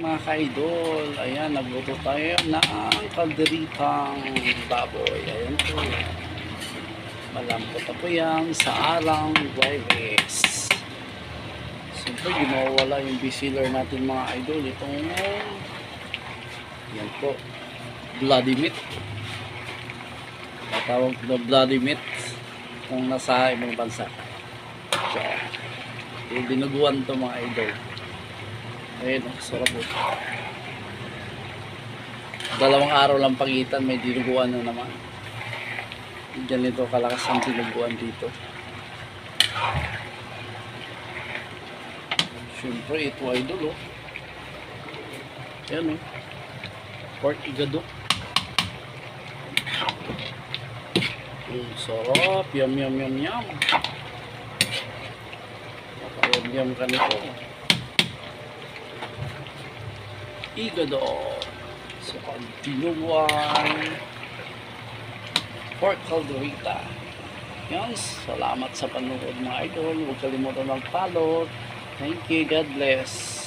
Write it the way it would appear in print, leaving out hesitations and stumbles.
mga ka-idol. Ayan, nagluto tayo ng kalderitang baboy. Ayan po. Malambot na po yan sa alang Guayves. Siyempre, di mawawala yung bisiler natin mga idol. Itong, yan po, bloody meat. Tatawag na bloody meat kung nasa ibang bansa. So, dinuguan to mga idol. Ayun, sarap po. 2 araw lang pagitan, may dinuguan na naman. Ganito kalakas ang dinuguan dito. Siyempre, ito idol, oh. Ayan, oh. Pork igado. Sarap. Yum, yum, yum, yum. Yum, yum ka nito. Igado. So, dinuguan. Pork calderita. Yan. Salamat sa panonood mga idol. Huwag kalimutan mag-follow. Thank you. God bless.